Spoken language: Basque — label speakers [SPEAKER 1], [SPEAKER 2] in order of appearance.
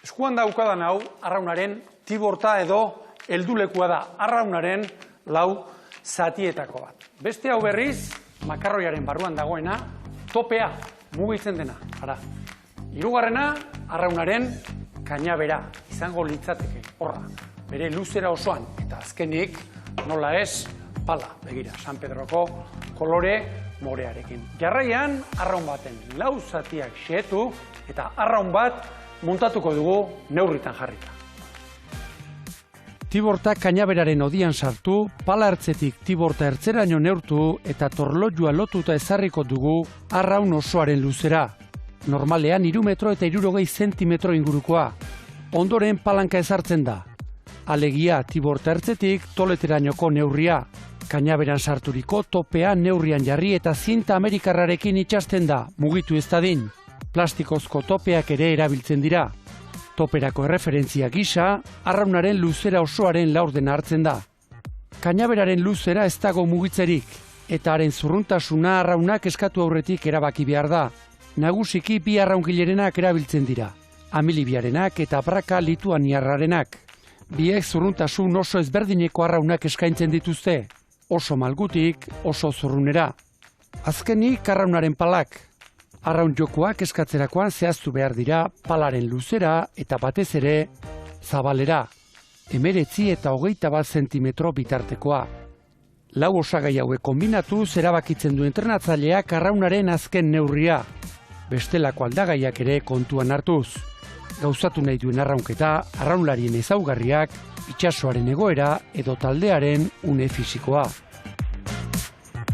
[SPEAKER 1] Eskuan daukadan hau, arraunaren tiborta edo heldulekua da, arraunaren lau zatietako bat. Beste hau berriz, makarroiaren barruan dagoena, topea, mugitzen dena. Ara. Hirugarrena, arraunaren kainabera, izango litzateke, horra, bere luzera osoan, eta azkenik, nola ez, pala, begira, San Pedroko kolore morearekin. Jarraian, arraun baten lau zatiak xehetu, eta arraun bat muntatuko dugu neurritan jarrita. Tiborta kainaberaren odian sartu, pala ertzetik tiborta ertzeraino neurtu eta torlojua lotuta ezarriko dugu arraun osoaren luzera. Normalean 3 metro eta 60 zentimetro ingurukoa. Ondoren palanka ezartzen da. Alegia tiborta ertzetik toleterainoko neurria. Kainaberan sarturiko topea neurrian jarri eta zinta amerikarrarekin itxasten da, mugitu ez dadin. Plastikozko topeak ere erabiltzen dira. Toperako erreferentzia gisa, arraunaren luzera osoaren laurdena hartzen da. Kainaberaren luzera ez dago mugitzerik, eta haren zurruntasuna arraunak eskatu aurretik erabaki behar da. Nagusiki bi arraungilerenak erabiltzen dira, amilibiarenak eta braka lituaniarrarenak. Biek zurruntasun oso ezberdineko arraunak eskaintzen dituzte, oso malgutik, oso zurrunera. Azkenik arraunaren palak. Arraun jokoak eskatzerakoan zehaztu behar dira palaren luzera eta batez ere zabalera, 19 eta 21 zentimetro bitartekoa. Lau osagai hauek kombinatuz erabakitzen du entrenatzaileak arraunaren azken neurria, bestelako aldagaiak ere kontuan hartuz. Gauzatu nahi duen arraunketa, arraunlarien ezaugarriak, itsasoaren egoera edo taldearen une fisikoa.